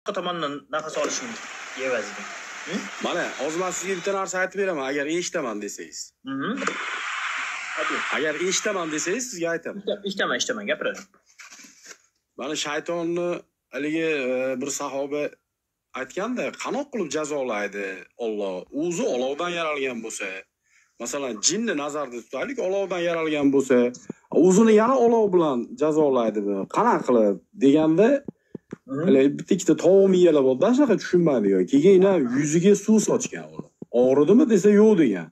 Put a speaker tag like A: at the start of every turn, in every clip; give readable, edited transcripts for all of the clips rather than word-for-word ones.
A: boshqa tomondan nafas olishing evaziga.
B: Mana, hozir men sizga bitta narsa aytib beraman, agar eshitaman desangiz. Agar eshitaman desangiz sizga aytaman.
A: Eshitaman, gapiring.
B: Mana shaytonni haligi bir sahoba aytganda, qanoq qilib jazolaydi Alloh. O'zi olovdan yaralgan bo'lsa, masalan, jinni nazarda tutaylik, olovdan yaralgan bo'lsa, o'zini yana olov bilan jazolaydimi? Qanaqa qilib deganda, bitta ikkita tovuq miyalab oldi, shunaqa tushunmaydi. Keyin yuziga suv sochgan u. Og'ridimi desa yo'q degan.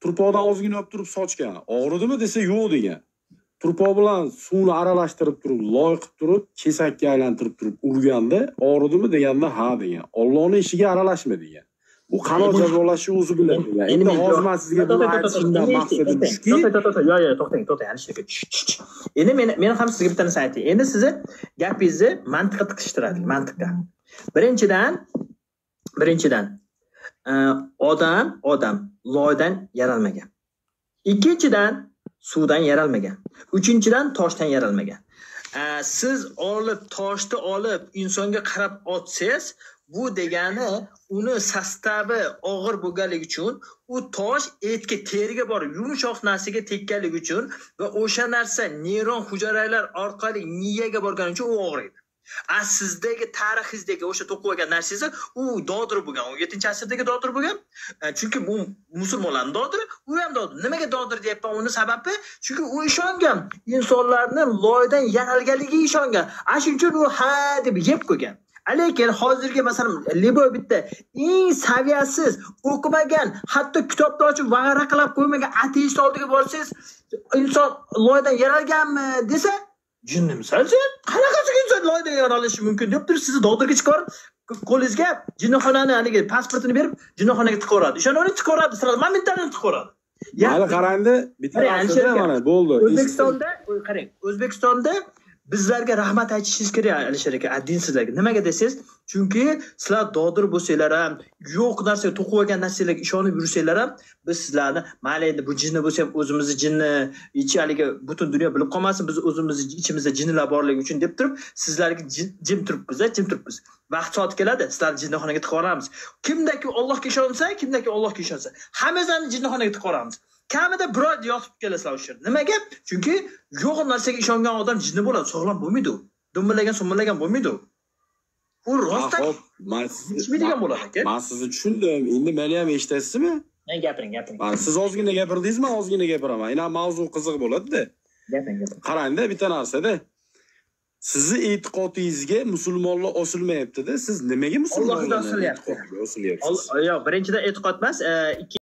B: Turpoqdan ozgina olib turib sochgan. Og'ridimi desa yo'q degan. Turpoq bilan suvni aralashtirib turib, loy qilib turib, kesakka aylantirib turib urganda, og'ridimi deganda ha degan. Allohning ishiga aralashma degan. Bu qanoq jazolashi o'zi bilan degan. Endi hozir men sizga buni aytishimdan maqsadim shuki.
A: To'xtang, anishga. Endi men ham sizga bitta narsa aytay. Endi sizni gapingizni mantiqqa tiqishtiradi, mantiqqa. Birinchidan odam loydan yaralmagan. Ikkinchidan suvdan yaralmagan. Uchinchidan toshdan yaralmagan. Siz toshni olib insonga qarab otsangiz, bu degani uni sostavi og'ir bo'lganligi uchun, u tosh etga, teriga borib yumshoq narsaga tekkanligi uchun va o'sha narsa neyron hujayralar orqali miyaga borgani uchun u og'riydi. Sizdagi tarixingizdagi o'sha to'qib olgan narsangiz u dodir bo'lgan, 17-asrdagi dodir bo'lgan. Chunki bu musulmonlarning dodiri, u ham dodir. Nimaga dodir deyapman? Uni sababi chunki u ishongan, insonlarning loydan yaralganligiga ishongan. Shuning uchun u ha deb yeb qo'ygan. Lekin hozirgi masalan libo bitta eng saviyasiz, o'qimagan, hatto kitobni ochib varaqlab qo'ymagan ateist oldiga borsangiz, inson loydan yaralganmi desa, jinni misolchi, qanaqasiga inson loydan yaralishi mumkin deb turib sizni doktorga chiqarib, qo'lingizga jinnixonani haligi pasportini berib, jinnixonaga tiqoradi. Ishonavering tiqoradi, sizlar momentan tiqoradi.
B: Hali qarangda, bitta narsa mana bo'ldi.
A: O'zbekistonda bizlarga rahmat aytishingiz kerak, Alisher aka, dinsizlarga. Nimaga desangiz, chunki sizlar dodir bo'lsanglar ham, yo'q narsaga to'qib olgan narsalarga ishonib yursanglar ham, biz sizlarni mayli bu jinni bo'lsa ham o'zimizni jinni, haligi butun dunyo bilib qolmasin, biz o'zimizni ichimizda jinnilar borligi uchun deb turib, sizlarga jim turibmiz. Vaqt soat keladi, sizlarni jinnixonaga tiqoramiz. Kimdaki Allohga ishonsa, hammamizni jinnixonaga tiqoramiz. Kamida bir oy yotib kelasizlar o'sha yerda. Nimaga? Chunki yo'q narsaga ishongan odam jinni bo'ladi, sog'lom bo'lmaydi u. Dumillagan bo'lmaydi u. U rostdan ishmaydigan bo'ladi aka.
B: Men sizni tushundim. Endi meni ham eshitasizmi?
A: Gapiring.
B: Siz ozgina gapirdingiz, men ozgina gapiraman. Ina mavzu qiziq bo'ladi-da.
A: Gapiring.
B: Qarangda bitta narsa-da. Sizni e'tiqodingizga musulmonlar osilmayapti-da. Siz nimaga musulmonlar osilyapti?
A: Yo'q, birinchidan e'tiqod emas,